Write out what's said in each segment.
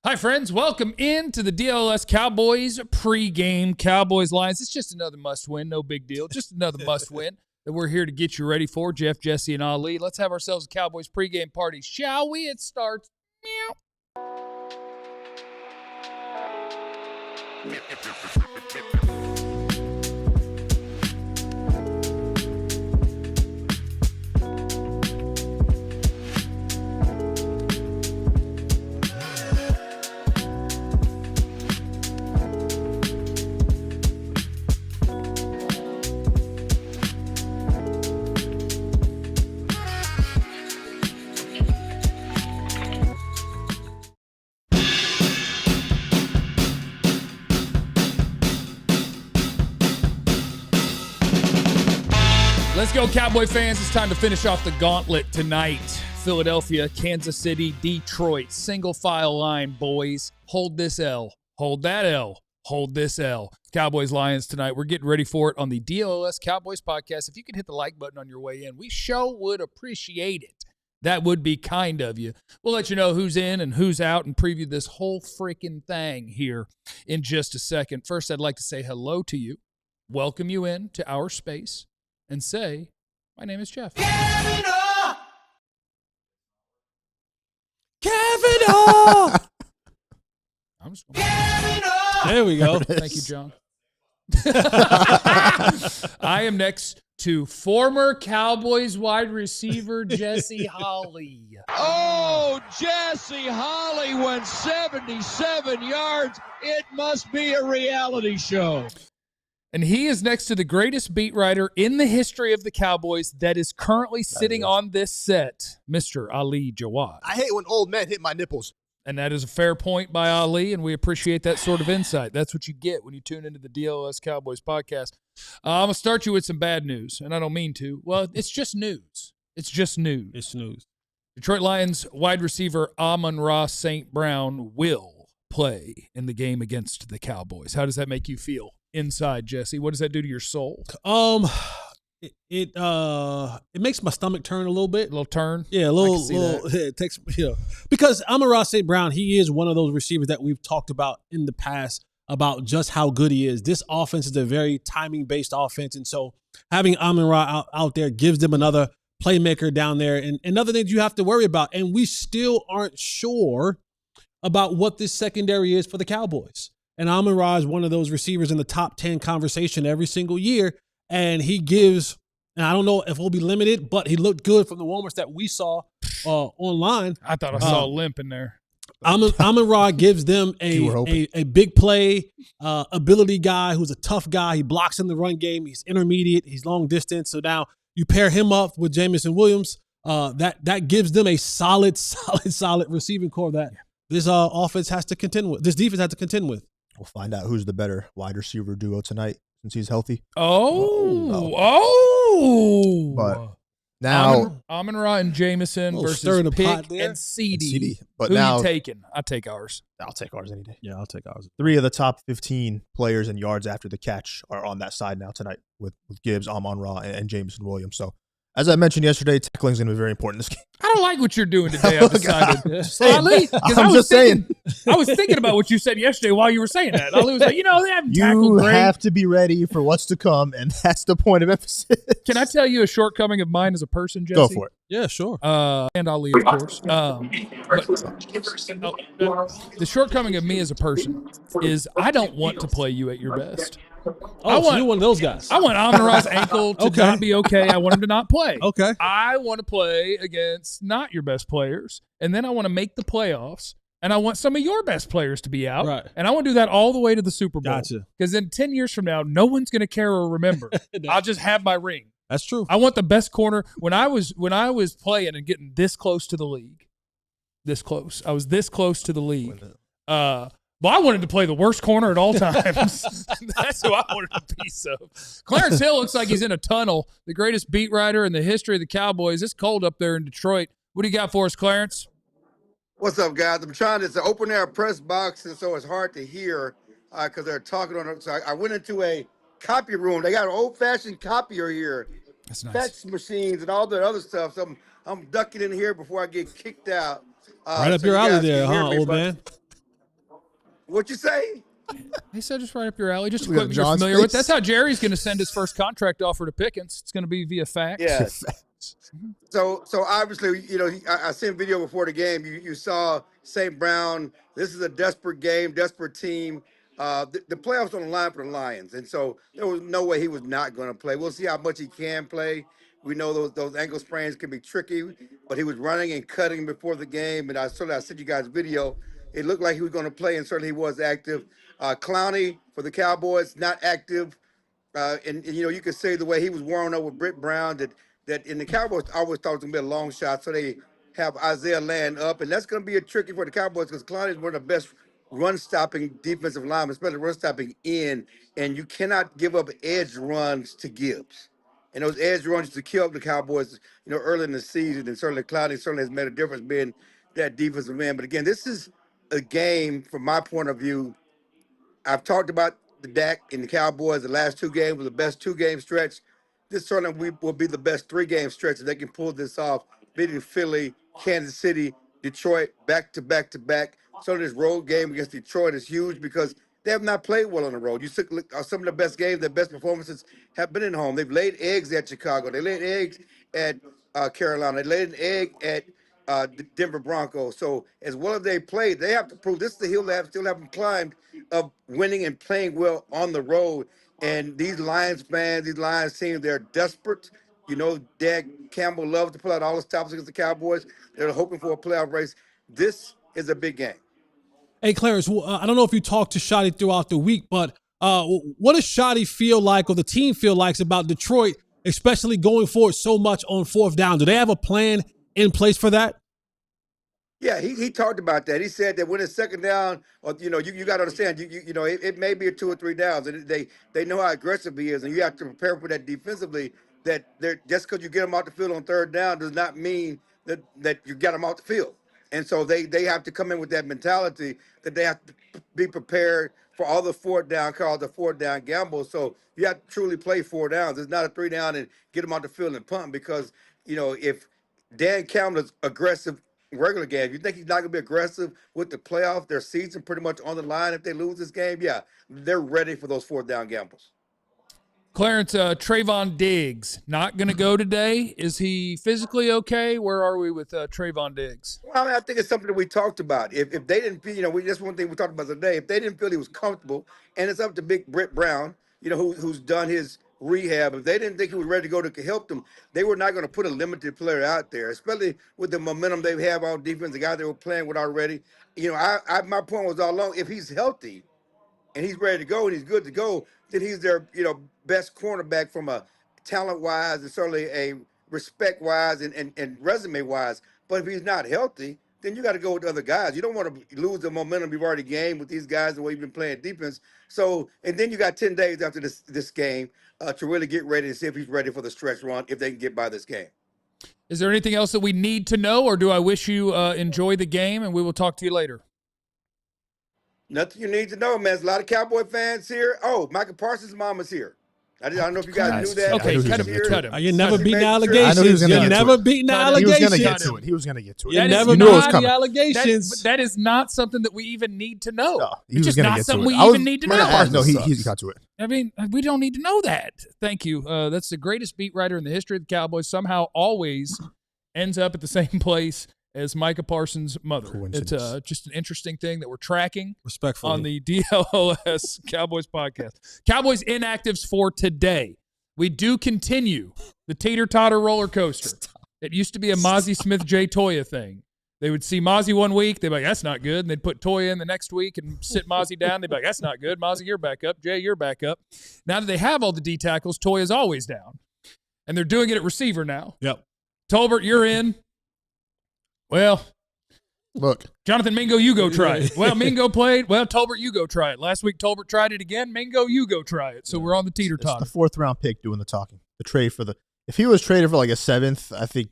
Hi, friends. Welcome into the DLLS Cowboys pregame. Cowboys Lions. It's just another must-win. No big deal. Just another must-win that we're here to get you ready for. Jeff, Jesse, and Ali. Let's have ourselves a Cowboys pregame party, shall we? It starts. Meow. Let's go, Cowboy fans. It's time to finish off the gauntlet tonight. Philadelphia, Kansas City, Detroit. Single file line, boys. Hold this L. Hold that L. Hold this L. Cowboys Lions tonight. We're getting ready for it on the DLLS Cowboys podcast. If you could hit the like button on your way in, we sure would appreciate it. That would be kind of you. We'll let you know who's in and who's out and preview this whole freaking thing here in just a second. First, I'd like to say hello to you, welcome you in to our space, and say, my name is Jeff. Kavanaugh! I'm just Kavanaugh! There we go. Thank you, John. I am next to former Cowboys wide receiver Jesse Holley. Oh, Jesse Holley went 77 yards. It must be a reality show. And he is next to the greatest beat writer in the history of the Cowboys that is currently sitting on this set, Mr. Ali Jawad. I hate when old men hit my nipples. And that is a fair point by Ali, and we appreciate that sort of insight. That's what you get when you tune into the DLS Cowboys podcast. I'm going to start you with some bad news, and I don't mean to. Well, it's just news. It's just news. It's news. Detroit Lions wide receiver Amon-Ra St. Brown will play in the game against the Cowboys. How does that make you feel inside, Jesse? What does that do to your soul? It makes my stomach turn a little bit. A little turn? Yeah, a little. It takes, because Amon-Ra St. Brown, he is one of those receivers that we've talked about in the past about just how good he is. This offense is a very timing-based offense, and so having Amon-Ra out there gives them another playmaker down there and other things you have to worry about. And we still aren't sure about what this secondary is for the Cowboys. And Amon-Ra is one of those receivers in the top 10 conversation every single year. And he gives, and I don't know if he'll be limited, but he looked good from the warm-ups that we saw online. I thought I saw a limp in there. Amon-Ra gives them a big play ability guy who's a tough guy. He blocks in the run game. He's intermediate. He's long distance. So now you pair him up with Jameson Williams. That gives them a solid receiving core that this offense has to contend with. This defense has to contend with. We'll find out who's the better wide receiver duo tonight since he's healthy. Oh. But now Amon-Ra and Jameson versus Pick and CD. But who now you taking? I take ours. I'll take ours any day. Yeah, I'll take ours. 3 of the top 15 players in yards after the catch are on that side now tonight with Gibbs, Amon-Ra, and Jameson Williams. So as I mentioned yesterday, tackling is going to be very important in this game. I don't like what you're doing today, I've decided. Ali, I'm just saying. I was thinking about what you said yesterday while you were saying that. Ali was like, they haven't tackled great. You have to be ready for what's to come, and that's the point of emphasis. Can I tell you a shortcoming of mine as a person, Jesse? Go for it. Yeah, sure. And Ali, of course. The shortcoming of me as a person is I don't want to play you at your best. So you're one of those guys. I want Amon-Ra's ankle to not be okay. I want him to not play. Okay. I want to play against not your best players, and then I want to make the playoffs, and I want some of your best players to be out. Right. And I want to do that all the way to the Super Bowl. Gotcha. Because then 10 years from now, no one's going to care or remember. I'll just have my ring. That's true. I want the best corner. When I was playing and getting this close to the league, I was this close to the league. Well, I wanted to play the worst corner at all times. That's who I wanted a piece of. Clarence Hill looks like he's in a tunnel. The greatest beat writer in the history of the Cowboys. It's cold up there in Detroit. What do you got for us, Clarence? What's up, guys? I'm trying to. It's an open air press box, and so it's hard to hear because they're talking on it. So I went into a copy room. They got an old-fashioned copier here. That's nice. Fax machines and all the other stuff. So I'm ducking in here before I get kicked out. Right up so your you alley guys there, can hear huh, me, old but man? What you say? He said just right up your alley. Just Look at equipment you're John's familiar with. face. That's how Jerry's going to send his first contract offer to Pickens. It's going to be via fax. Yeah. So obviously, I sent video before the game. You saw St. Brown. This is a desperate game, desperate team. The playoffs on the line for the Lions, and so there was no way he was not going to play. We'll see how much he can play. We know those ankle sprains can be tricky, but he was running and cutting before the game, and I sent you guys video. It looked like he was going to play, and certainly he was active. Clowney for the Cowboys, not active. And you could say the way he was warming up with Britt Brown that in the Cowboys I always thought it was gonna be a long shot, so they have Isaiah land up, and that's gonna be a tricky for the Cowboys because Clowney is one of the best run stopping defensive linemen, especially run stopping in, and you cannot give up edge runs to Gibbs. And those edge runs to kill the Cowboys, early in the season, and certainly Clowney certainly has made a difference being that defensive end. But again, this is a game from my point of view. I've talked about the Dak and the Cowboys. The last 2 games were the best 2-game stretch. This certainly will be the best 3-game stretch if they can pull this off, beating Philly, Kansas City, Detroit, back to back to back. So this road game against Detroit is huge because they have not played well on the road. You look some of the best games, their best performances have been at home. They've laid eggs at Chicago. They laid eggs at Carolina. They laid an egg at the Denver Broncos. So as well as they played, they have to prove this is the hill they still haven't climbed of winning and playing well on the road. And these Lions fans, these Lions teams, they're desperate. Dak Campbell loves to pull out all the stops against the Cowboys. They're hoping for a playoff race. This is a big game. Hey, Clarence, I don't know if you talked to Shotty throughout the week, but what does Shotty feel like or the team feel like about Detroit, especially going forward so much on 4th down? Do they have a plan in place for that? Yeah, he talked about that. He said that when it's 2nd down, or you got to understand, it may be a 2 or 3 downs, and they know how aggressive he is, and you have to prepare for that defensively. That just because you get them out the field on 3rd down does not mean that you get them out the field. And so they have to come in with that mentality that they have to be prepared for all the 4th down calls, the 4th down gambles. So you have to truly play 4 downs. It's not a 3 down and get them out the field and punt because if Dan Campbell is aggressive regular game, you think he's not going to be aggressive with the playoff, their season pretty much on the line if they lose this game? Yeah, they're ready for those 4th down gambles. Clarence, Trayvon Diggs, not going to go today. Is he physically okay? Where are we with Trayvon Diggs? Well, I think it's something that we talked about. If they didn't feel, that's one thing we talked about today. If they didn't feel he was comfortable, and it's up to Big Britt Brown, who's done his rehab. If they didn't think he was ready to go to help them, they were not going to put a limited player out there, especially with the momentum they have on defense, the guy they were playing with already. My point was all along, if he's healthy and he's ready to go and he's good to go, then he's their, best cornerback from a talent-wise and certainly a respect-wise and resume-wise. But if he's not healthy, then you got to go with the other guys. You don't want to lose the momentum you've already gained with these guys the way you've been playing defense. So, and then you got 10 days after this game to really get ready to see if he's ready for the stretch run, if they can get by this game. Is there anything else that we need to know, or do I wish you enjoy the game and we will talk to you later? Nothing you need to know, man. There's a lot of Cowboy fans here. Oh, Michael Parsons' mom is here. I don't know if you guys knew that. Okay, cut him. You're never beating I know he allegations. was gonna You're get never to it. beating the He was allegations. going to get to it. He was going to get to it. You That never is knew it was beat coming. the allegations. That is not something that we even need to know. No, he It's was just going to not get to something it. we even need to know. No, he got to it. I mean, we don't need to know that. Thank you. That's the greatest beat writer in the history of the Cowboys. Somehow always ends up at the same place as Micah Parsons' mother. It's just an interesting thing that we're tracking Respectfully. on the DLLS Cowboys podcast. Cowboys inactives for today. We do continue the teeter-totter roller coaster. It used to be a Mozzie Smith-J. Toya thing. They would see Mozzie one week, they'd be like, that's not good. And they'd put Toya in the next week and sit Mozzie down. They'd be like, that's not good. Mozzie, you're back up. Jay, you're back up. Now that they have all the D tackles, Toya's always down. And they're doing it at receiver now. Yep. Tolbert, you're in. Well, Look, Jonathan Mingo, you go try it. Well, Mingo played. Well, Tolbert, you go try it. Last week, Tolbert tried it again. Mingo, you go try it. So we're on the teeter-totter. it's the 4th round pick doing the talking. The trade for if he was traded for like a 7th, I think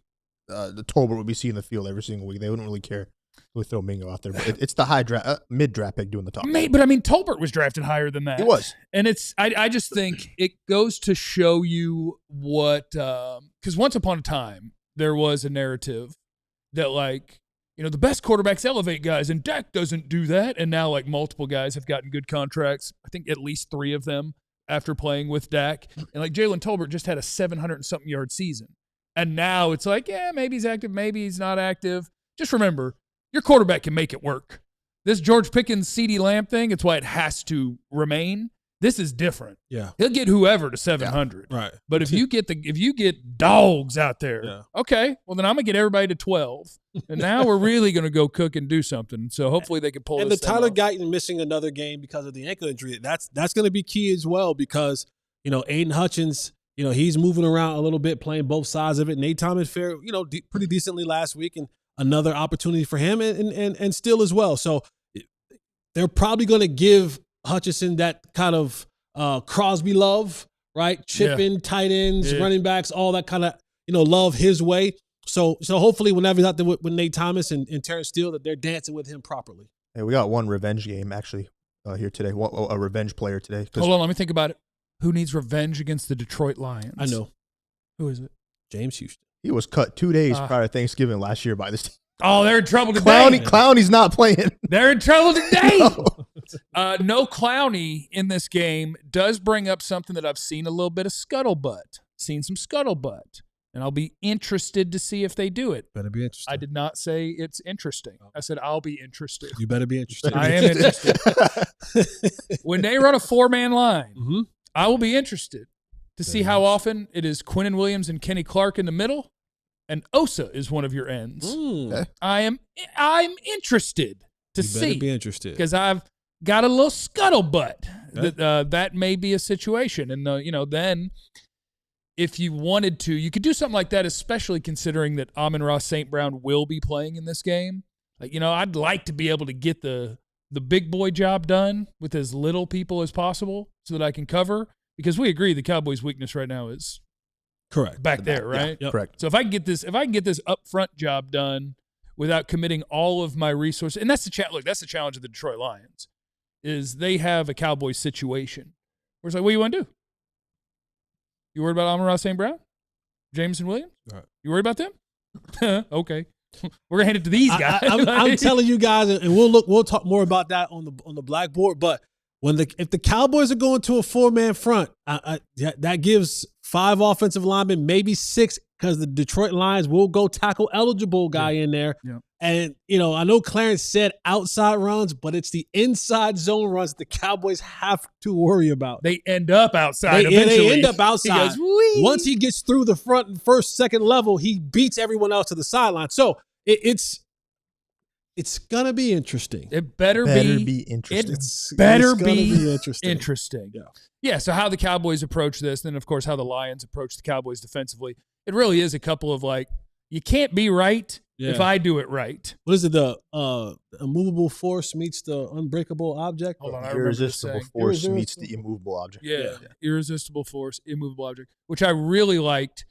the Tolbert would be seeing the field every single week. They wouldn't really care. We throw Mingo out there, but it's the mid-draft pick doing the talking. But I mean, Tolbert was drafted higher than that. He was. And I just think it goes to show you what, because once upon a time, there was a narrative that like the best quarterbacks elevate guys, and Dak doesn't do that. And now, like, multiple guys have gotten good contracts. I think at least 3 of them after playing with Dak. And, like, Jalen Tolbert just had a 700-something yard season. And now it's like, yeah, maybe he's active, maybe he's not active. Just remember, your quarterback can make it work. This George Pickens, CeeDee Lamb thing, it's why it has to remain. This is different. Yeah. He'll get whoever to 700. Yeah, right. But if you get dogs out there, okay, well, then I'm going to get everybody to 12. And now we're really going to go cook and do something. So hopefully they can pull and this the Tyler off. Guyton missing another game because of the ankle injury, that's going to be key as well because, Aiden Hutchins, he's moving around a little bit, playing both sides of it. Nate Thomas fared, pretty decently last week, and another opportunity for him and still as well. So they're probably going to give Hutchinson that kind of Crosby love, right? Chipping, tight ends, running backs, all that kind of, love his way. So hopefully whenever he's out there with Nate Thomas and Terrence Steele, that they're dancing with him properly. Hey, we got one revenge game actually here today. A revenge player today. Hold on, let me think about it. Who needs revenge against the Detroit Lions? I know. Who is it? James Houston. He was cut 2 days prior to Thanksgiving last year by this team. Oh, they're in trouble today. Clowney's not playing. They're in trouble today. No. No Clowney in this game does bring up something that I've seen a little bit of scuttlebutt. Seen some scuttlebutt. And I'll be interested to see if they do it. Better be interested. I did not say it's interesting. I said I'll be interested. You better be interested. I am interested. When they run a 4-man line, I will be interested to see how often it is Quinnen Williams and Kenny Clark in the middle, and Osa is one of your ends. Okay. I'm interested to see. You better be interested. Because I've got a little scuttlebutt that may be a situation. And, then if you wanted to, you could do something like that, especially considering that Amon-Ra St. Brown will be playing in this game. Like, I'd like to be able to get the big boy job done with as little people as possible so that I can cover. Because we agree the Cowboys' weakness right now is correct back there, right? Yeah, yep. Correct. So if I can get this upfront job done without committing all of my resources, and that's the challenge of the Detroit Lions, is they have a Cowboys situation where it's like, what do you want to do? You worried about Amon-Ra St. Brown? Jameson Williams? Right. You worried about them? Okay. We're gonna hand it to these guys. I'm telling you guys, and we'll talk more about that on the Blackboard. But if the Cowboys are going to a 4-man front, that gives 5 offensive linemen, maybe 6, because the Detroit Lions will go tackle eligible guy in there. Yeah. And I know Clarence said outside runs, but it's the inside zone runs the Cowboys have to worry about. They end up outside eventually. They end up outside. He goes, wee. Once he gets through the front and first, second level, he beats everyone else to the sideline. So it's gonna be interesting. It better be interesting. It better be interesting. Interesting. Yeah. So how the Cowboys approach this, and of course how the Lions approach the Cowboys defensively. It really is a couple of you can't be right if I do it right. What is it? The immovable force meets the unbreakable object. Hold on, Irresistible force meets the immovable object. Yeah. Irresistible force, immovable object, which I really liked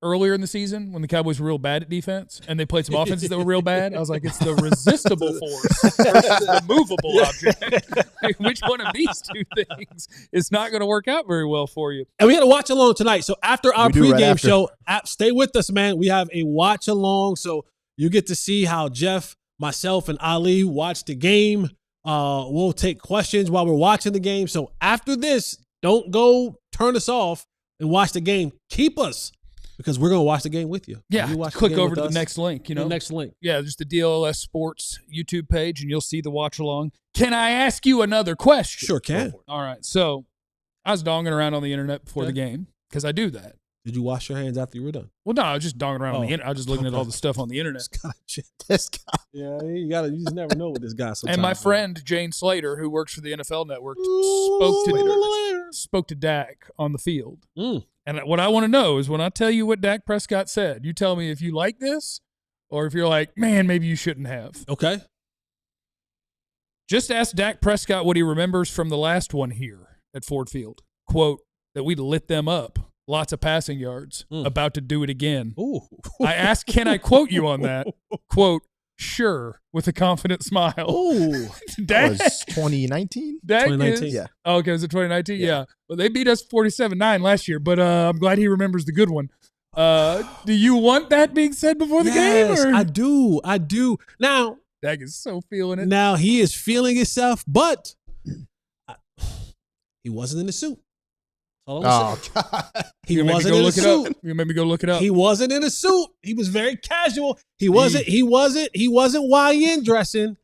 earlier in the season when the Cowboys were real bad at defense and they played some offenses that were real bad. I was like, it's the resistible force versus the movable object. Which one of these two things is not going to work out very well for you? And we had a watch along tonight. So after our pregame show, stay with us, man. We have a watch along. So you get to see how Jeff, myself, and Ali watch the game. We'll take questions while we're watching the game. So after this, don't go turn us off and watch the game. Keep us. Because we're going to watch the game with you. Yeah, click over to the next link. The next link. Yeah, just the DLLS Sports YouTube page, and you'll see the watch along. Can I ask you another question? Sure can. All right. So I was donging around on the internet before the game because I do that. Did you wash your hands after you were done? Well, no, I was just donging around on the internet. I was just looking at all the stuff on the internet. This guy. Yeah, you just never know with this guy sometimes. And my friend Jane Slater, who works for the NFL Network, spoke to Dak on the field. And what I want to know is when I tell you what Dak Prescott said, you tell me if you like this or if you're like, man, maybe you shouldn't have. Okay. Just ask Dak Prescott what he remembers from the last one here at Ford Field. Quote, that we lit them up. Lots of passing yards. About to do it again. Ooh. I asked, can I quote you on that? Quote, sure, with a confident smile. Ooh. That was 2019? 2019. Yeah. Oh, okay, was it 2019? Yeah. Well, they beat us 47-9 last year, but I'm glad he remembers the good one. Do you want that being said before the game? Yes, Or? I do. Now, Dak is so feeling it. Now he is feeling himself, but he wasn't in the suit. Oh God! He wasn't in a suit. You made me go look it up. He wasn't in a suit. He was very casual. He wasn't YN dressing,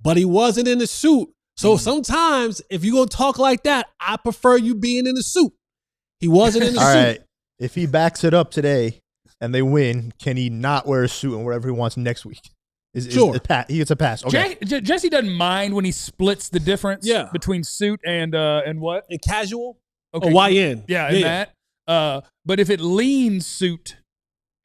but he wasn't in a suit. So sometimes if you're gonna talk like that, I prefer you being in a suit. He wasn't in a suit. All right. If he backs it up today and they win, can he not wear a suit and whatever he wants next week? Sure. He gets a pass. Okay. Jesse doesn't mind when he splits the difference between suit and what? And casual? Okay. Or YN. Yeah, that. But if it leans suit,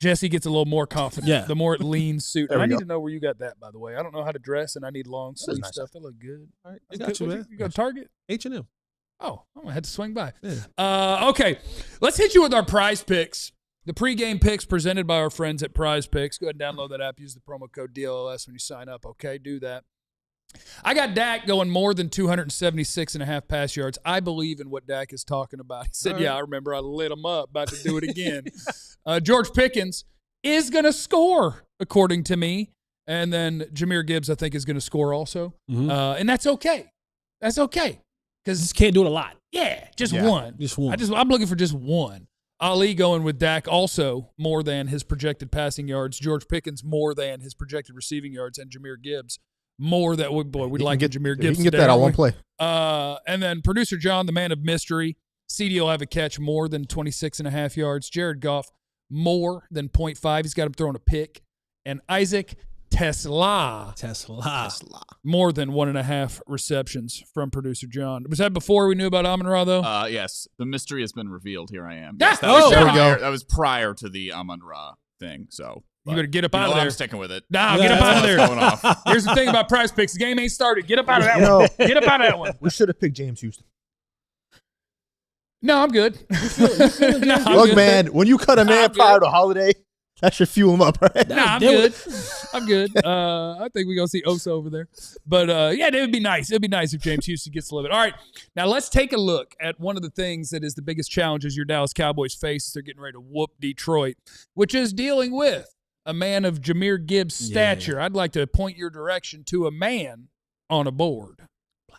Jesse gets a little more confident. Yeah. The more it leans suit. There we I need go. to know where you got that, by the way. I don't know how to dress, and I need long sleeve nice. stuff. That look good. All right. I got you, man. You got a Target? H&M. Oh, I'm going to have to swing by. Yeah. Okay, let's hit you with our prize picks. The pregame picks presented by our friends at PrizePicks. Go ahead and download that app. Use the promo code DLLS when you sign up, okay? Do that. I got Dak going more than 276.5 pass yards. I believe in what Dak is talking about. He said, I remember I lit him up. About to do it again. George Pickens is going to score, according to me. And then Jahmyr Gibbs, I think, is going to score also. Mm-hmm. And that's okay. That's okay. Because Just can't do it a lot. yeah, just one. Just one. I'm looking for just one. Ali going with Dak also more than his projected passing yards. George Pickens more than his projected receiving yards, and Jahmyr Gibbs more than we'd like Jahmyr Gibbs. He can get that on one play. And then producer John, the man of mystery. CD will have a catch more than 26.5 yards. Jared Goff more than 0.5. He's got him throwing a pick. And Isaac Tesla more than 1.5 receptions from producer John. Was that before we knew about Amon-Ra, though? Yes. The mystery has been revealed. Here I am. Yeah. Yes, that was there we go. That was prior to the Amon-Ra thing. So You better get up out of there. I'm sticking with it. Nah, get up out of there. Going off. Here's the thing about Prize Picks. The game ain't started. Get up out of that one. Get up out of that one. We should have picked James Houston. No, I'm good. No, I'm Look, good. man, when you cut a man prior to holiday, that should fuel him up, right? Nah, I'm good. I'm good. I think we're going to see Osa over there. But, yeah, it would be nice. It would be nice if James Houston gets a little bit. All right, now let's take a look at one of the things that is the biggest challenges your Dallas Cowboys face as they're getting ready to whoop Detroit, which is dealing with a man of Jahmyr Gibbs' stature. I'd like to point your direction to a man on a board.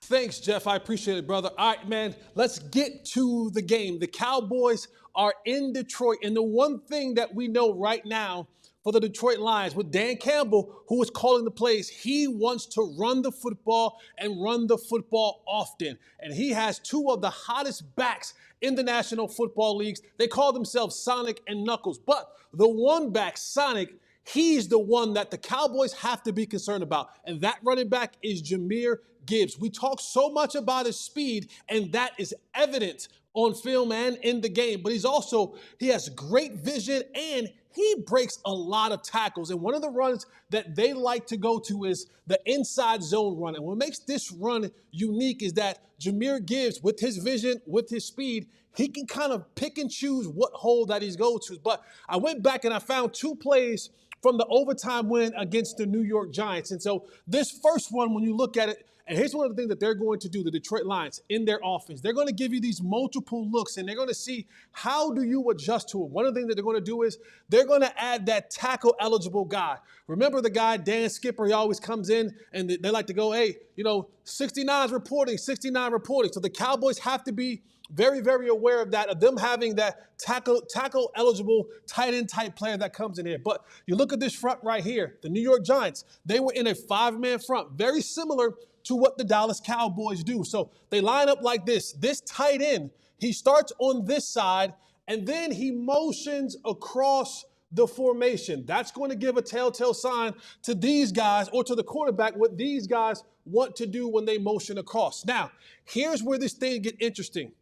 Thanks, Jeff. I appreciate it, brother. All right, man, let's get to the game. The Cowboys are in Detroit, and the one thing that we know right now for the Detroit Lions with Dan Campbell, who is calling the plays, he wants to run the football and run the football often. And he has two of the hottest backs in the National Football Leagues. They call themselves Sonic and Knuckles. But the one back, Sonic, he's the one that the Cowboys have to be concerned about. And that running back is Jahmyr Gibbs. We talk so much about his speed, and that is evident on film and in the game. But he has great vision, and he breaks a lot of tackles. And one of the runs that they like to go to is the inside zone run. And what makes this run unique is that Jahmyr Gibbs, with his vision, with his speed, he can kind of pick and choose what hole that he's go to. But I went back and I found two plays from the overtime win against the New York Giants. And so this first one, when you look at it, and here's one of the things that they're going to do, the Detroit Lions, in their offense. They're going to give you these multiple looks, and they're going to see how do you adjust to it. One of the things that they're going to do is they're going to add that tackle-eligible guy. Remember the guy, Dan Skipper, he always comes in, and they like to go, hey, 69's reporting, 69 reporting. So the Cowboys have to be very, very aware of that, of them having that tackle-eligible tight end type player that comes in here. But you look at this front right here, the New York Giants, they were in a 5-man front, very similar to what the Dallas Cowboys do. So they line up like this. This tight end, he starts on this side, and then he motions across the formation. That's going to give a telltale sign to these guys or to the quarterback what these guys want to do when they motion across. Now, here's where this thing gets interesting.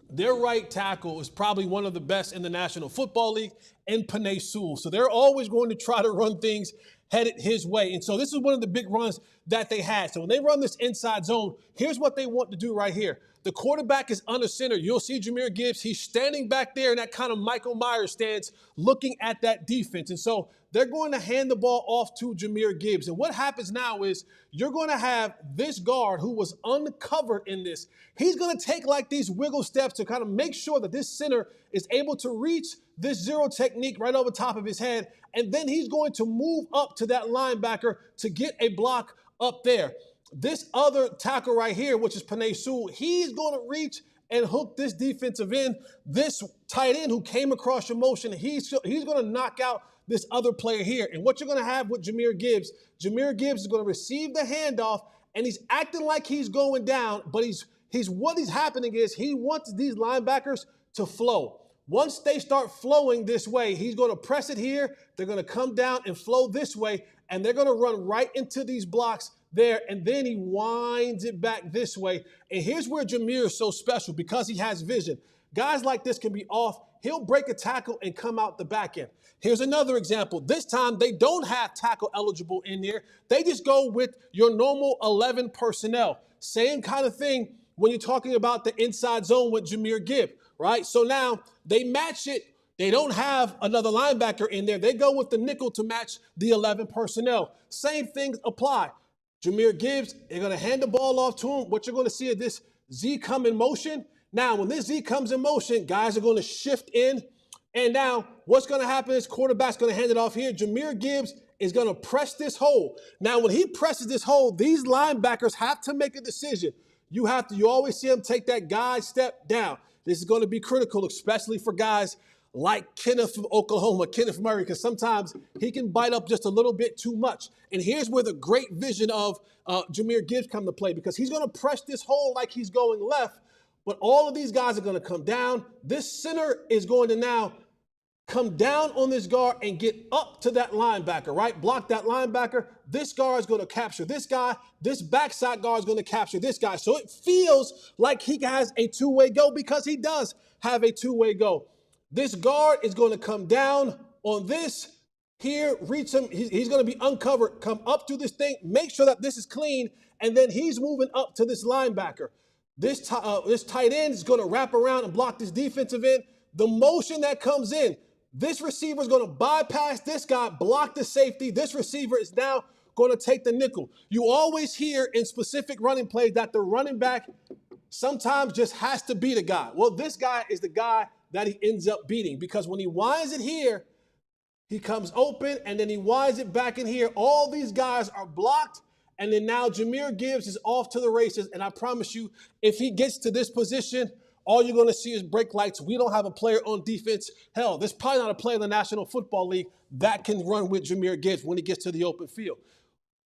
Their right tackle is probably one of the best in the National Football League, and Penei Sewell. So they're always going to try to run things headed his way. And so this is one of the big runs that they had. So when they run this inside zone, here's what they want to do right here. The quarterback is under center. You'll see Jahmyr Gibbs. He's standing back there in that kind of Michael Myers stance looking at that defense. And so they're going to hand the ball off to Jahmyr Gibbs. And what happens now is you're going to have this guard who was uncovered in this. He's going to take like these wiggle steps to kind of make sure that this center is able to reach this zero technique right over top of his head. And then he's going to move up to that linebacker to get a block up there. This other tackle right here, which is Penei Sewell, he's going to reach and hook this defensive end. This tight end who came across your motion, he's going to knock out this other player here. And what you're going to have with Jahmyr Gibbs is going to receive the handoff, and he's acting like he's going down, but what is happening is he wants these linebackers to flow. Once they start flowing this way, he's going to press it here. They're going to come down and flow this way, and they're going to run right into these blocks there, and then he winds it back this way. And here's where Jahmyr is so special because he has vision. Guys like this can be off. He'll break a tackle and come out the back end. Here's another example. This time, they don't have tackle eligible in there. They just go with your normal 11 personnel. Same kind of thing when you're talking about the inside zone with Jahmyr Gibbs, right? So now they match it. They don't have another linebacker in there. They go with the nickel to match the 11 personnel. Same things apply. Jahmyr Gibbs, they're going to hand the ball off to him. What you're going to see is this Z come in motion. Now, when this Z comes in motion, guys are going to shift in. And now what's going to happen is quarterback's going to hand it off here. Jahmyr Gibbs is going to press this hole. Now, when he presses this hole, these linebackers have to make a decision. You always see them take that guide step down. This is going to be critical, especially for guys like Kenneth from Oklahoma, Kenneth Murray, because sometimes he can bite up just a little bit too much. And here's where the great vision of Jahmyr Gibbs come to play, because he's going to press this hole like he's going left, but all of these guys are going to come down. This center is going to now come down on this guard and get up to that linebacker, right? Block that linebacker. This guard is going to capture this guy. This backside guard is going to capture this guy. So it feels like he has a two-way go because he does have a two-way go. This guard is going to come down on this here, reach him. He's going to be uncovered, come up to this thing, make sure that this is clean, and then he's moving up to this linebacker. This tight end is going to wrap around and block this defensive end. The motion that comes in, this receiver is going to bypass this guy, block the safety. This receiver is now going to take the nickel. You always hear in specific running plays that the running back sometimes just has to beat a guy. Well, this guy is the guy that he ends up beating, because when he winds it here, he comes open, and then he winds it back in here. All these guys are blocked, and then now Jahmyr Gibbs is off to the races, and I promise you, if he gets to this position, all you're going to see is brake lights. We don't have a player on defense. Hell, there's probably not a player in the National Football League that can run with Jahmyr Gibbs when he gets to the open field.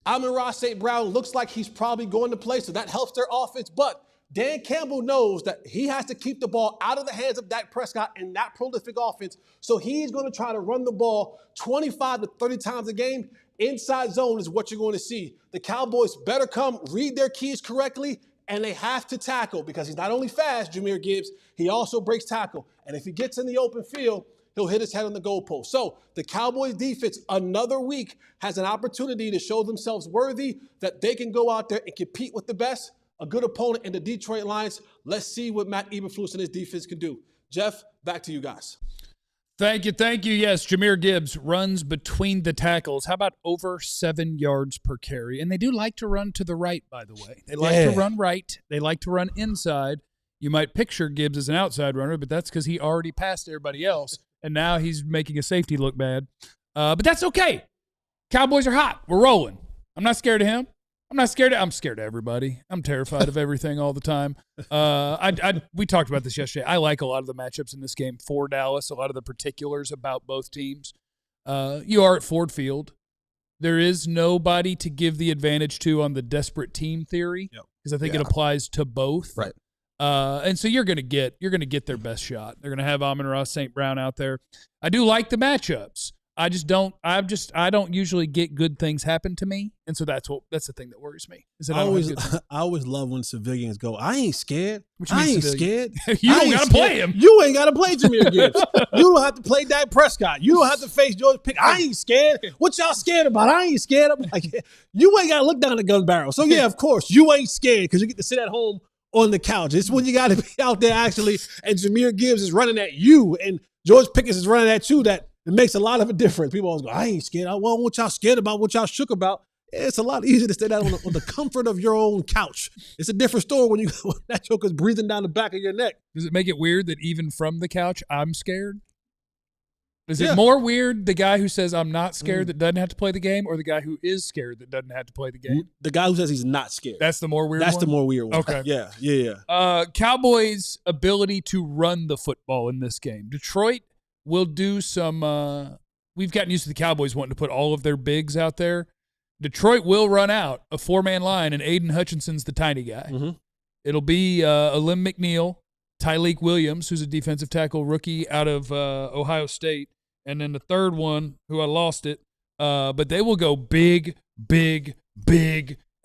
Amon-Ra St. Brown looks like he's probably going to play, so that helps their offense, but Dan Campbell knows that he has to keep the ball out of the hands of Dak Prescott and that prolific offense. So he's going to try to run the ball 25 to 30 times a game. Inside zone is what you're going to see. The Cowboys better come read their keys correctly, and they have to tackle, because he's not only fast, Jahmyr Gibbs, he also breaks tackle. And if he gets in the open field, he'll hit his head on the goalpost. So the Cowboys defense, another week, has an opportunity to show themselves worthy, that they can go out there and compete with the best. A good opponent in the Detroit Lions. Let's see what Matt Eberflus and his defense can do. Jeff, back to you guys. Thank you. Yes, Jahmyr Gibbs runs between the tackles. How about over 7 yards per carry? And they do like to run to the right, by the way. They like to run right. They like to run inside. You might picture Gibbs as an outside runner, but that's because he already passed everybody else, and now he's making a safety look bad. But that's okay. Cowboys are hot. We're rolling. I'm not scared of him. I'm scared of everybody. I'm terrified of everything all the time. We talked about this yesterday. I like a lot of the matchups in this game for Dallas, a lot of the particulars about both teams. You are at Ford Field. There is nobody to give the advantage to on the desperate team theory, because I think it applies to both. Right. And so you're going to get their best shot. They're going to have Amon-Ra St. Brown out there. I do like the matchups. I don't usually get good things happen to me, and so that's the thing that worries me. I always love when civilians go, I ain't scared. I ain't scared. You don't got to play him. You ain't got to play Jahmyr Gibbs. You don't have to play Dak Prescott. You don't have to face George Pickens. I ain't scared. What y'all scared about? I ain't scared. I'm like, you ain't got to look down the gun barrel. So yeah, of course you ain't scared, because you get to sit at home on the couch. It's when you got to be out there actually, and Jahmyr Gibbs is running at you, and George Pickens is running at you. That it makes a lot of a difference. People always go, I ain't scared. I want what y'all scared about, what y'all shook about. It's a lot easier to stay down on the comfort of your own couch. It's a different story when that joker's breathing down the back of your neck. Does it make it weird that even from the couch, I'm scared? Is it more weird the guy who says I'm not scared that doesn't have to play the game, or the guy who is scared that doesn't have to play the game? The guy who says he's not scared. That's the more weird one? That's the more weird one. Okay. Yeah. Cowboys' ability to run the football in this game. Detroit will do some we've gotten used to the Cowboys wanting to put all of their bigs out there. Detroit will run out a 4-man line, and Aiden Hutchinson's the tiny guy. Mm-hmm. It'll be Alim McNeil, Tyleek Williams, who's a defensive tackle rookie out of Ohio State, and then the third one, who I lost it, but they will go big,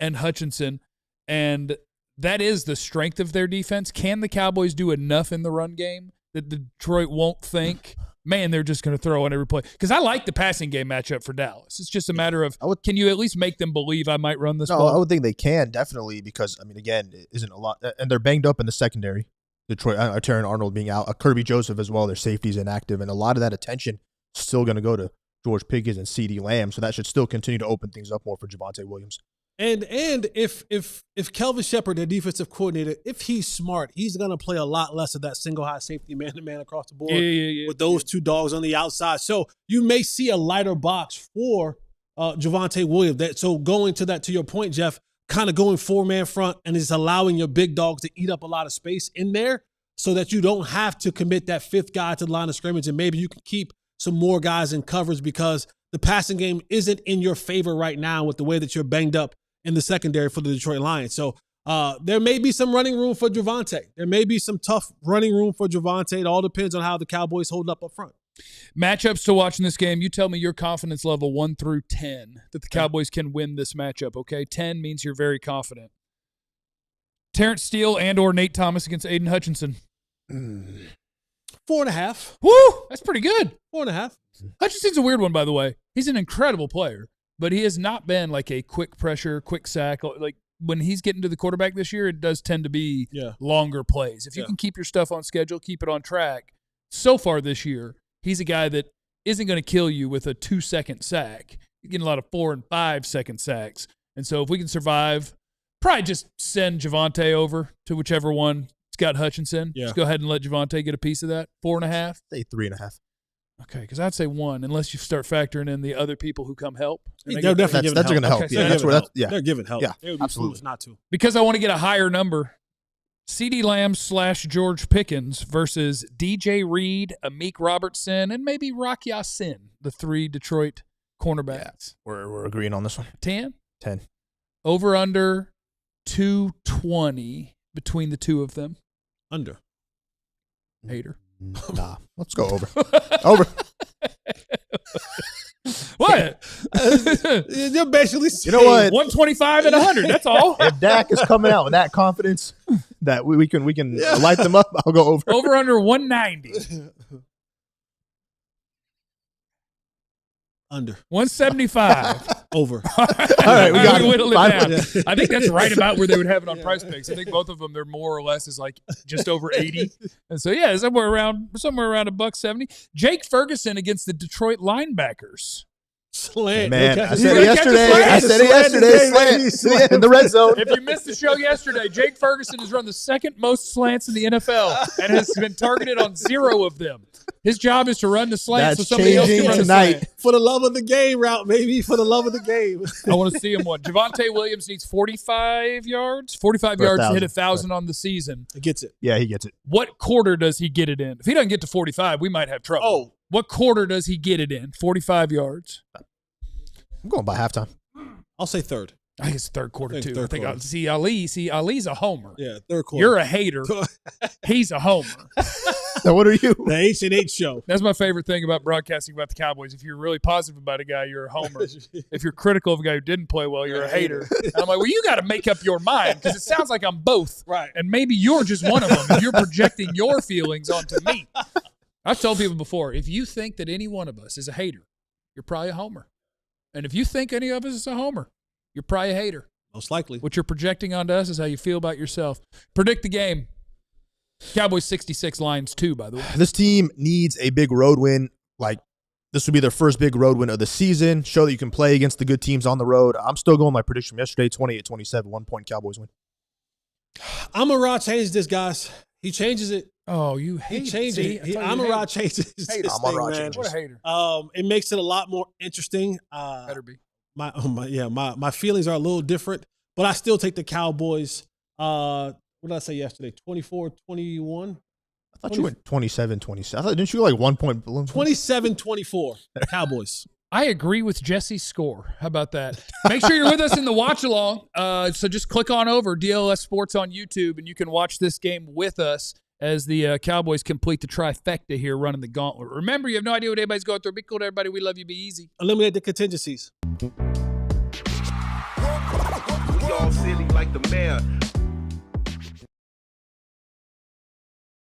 and Hutchinson, and that is the strength of their defense. Can the Cowboys do enough in the run game that Detroit won't think, man, they're just going to throw on every play? Because I like the passing game matchup for Dallas. It's just a matter of, can you at least make them believe I might run this ball? I would think they can, definitely, because, I mean, again, it isn't a lot. And they're banged up in the secondary. Detroit, Terran Arnold being out, Kirby Joseph as well, their safety's inactive, and a lot of that attention is still going to go to George Pickens and CeeDee Lamb, so that should still continue to open things up more for Javonte Williams. And if Kelvin Shepard, their defensive coordinator, if he's smart, he's going to play a lot less of that single high safety man-to-man across the board with those two dogs on the outside. So you may see a lighter box for Javonte Williams. So going to that, to your point, Jeff, kind of going 4-man front and is allowing your big dogs to eat up a lot of space in there so that you don't have to commit that fifth guy to the line of scrimmage, and maybe you can keep some more guys in coverage because the passing game isn't in your favor right now with the way that you're banged up in the secondary for the Detroit Lions. So there may be some running room for Javonte. There may be some tough running room for Javonte. It all depends on how the Cowboys hold up front. Matchups to watch in this game. You tell me your confidence level 1 through 10 that the Cowboys can win this matchup, okay? 10 means you're very confident. Terrence Steele and or Nate Thomas against Aiden Hutchinson. 4.5. Woo! That's pretty good. 4.5. Hutchinson's a weird one, by the way. He's an incredible player, but he has not been like a quick pressure, quick sack. Like when he's getting to the quarterback this year, it does tend to be longer plays. If you can keep your stuff on schedule, keep it on track. So far this year, he's a guy that isn't going to kill you with a 2-second sack. You're getting a lot of 4- and 5-second sacks. And so if we can survive, probably just send Javonte over to whichever one. It's got Hutchinson. Yeah. Just go ahead and let Javonte get a piece of that. 4.5? Say 3.5. Okay, because I'd say 1, unless you start factoring in the other people who come help. They're definitely giving help. That's going to help. Okay, Yeah, that's where that's, yeah. They're giving help. Yeah, they would be foolish not to. Because I want to get a higher number. CeeDee Lamb / George Pickens versus DJ Reed, Amik Robertson, and maybe Rock Ya-Sin, the 3 Detroit cornerbacks. Yeah, we're agreeing on this one. 10? 10. Over under 220 between the two of them. Under. Hater. Nah, let's go over. Over. What? You're basically You know what? 125 and 100. That's all. If Dak is coming out with that confidence that we can light them up, I'll go over. Over under 190. Under. 175. Over. All right, we got whittled it down. it. I think that's right about where they would have it on PrizePicks. I think both of them, they're more or less is like just over 80. And so yeah, somewhere around $1.70. Jake Ferguson against the Detroit linebackers. Slant. Man, They I catch said it. it yesterday. I said it yesterday. Slant in the red zone. If you missed the show yesterday, Jake Ferguson has run the second most slants in the NFL and has been targeted on 0 of them. His job is to run the slants so That's somebody else can changing run tonight. the slant. For the love of the game route, baby. For the love of the game. I want to see him one. Javonte Williams needs 45 yards. 45 For yards to hit 1,000. 1,000 on the season. He gets it. Yeah, he gets it. What quarter does he get it in? If he doesn't get to 45, we might have trouble. Oh. What quarter does he get it in? 45 yards. I'm going by halftime. I'll say third. I think it's third quarter, I think too. third quarter. Ali's a homer. Yeah, third quarter. You're a hater. He's a homer. Now, what are you? The H&H show. That's my favorite thing about broadcasting about the Cowboys. If you're really positive about a guy, you're a homer. If you're critical of a guy who didn't play well, you're a hater. And I'm like, well, you got to make up your mind because it sounds like I'm both. Right. And maybe you're just one of them. And you're projecting your feelings onto me. I've told people before, if you think that any one of us is a hater, you're probably a homer. And if you think any of us is a homer, you're probably a hater. Most likely. What you're projecting onto us is how you feel about yourself. Predict the game. Cowboys 66, Lions 2, by the way. This team needs a big road win. Like, this would be their first big road win of the season. Show that you can play against the good teams on the road. I'm still going my prediction from yesterday, 28-27, 1-point Cowboys win. Amon-Ra changed this, guys. He changes it. Oh, you hate He changes it. Amon-Ra changes this thing, man. What a hater. It makes it a lot more interesting. Better be. My feelings are a little different, but I still take the Cowboys. What did I say yesterday? 24-21? I thought you went 27-27. I thought, didn't you go like 1 point below? 27-24, Cowboys. I agree with Jesse's score. How about that? Make sure you're with us in the watch along. So just click on over DLLS Sports on YouTube, and you can watch this game with us as the Cowboys complete the trifecta here running the gauntlet. Remember, you have no idea what anybody's going through. Be cool to everybody. We love you. Be easy. Eliminate the contingencies. We all silly like the mayor.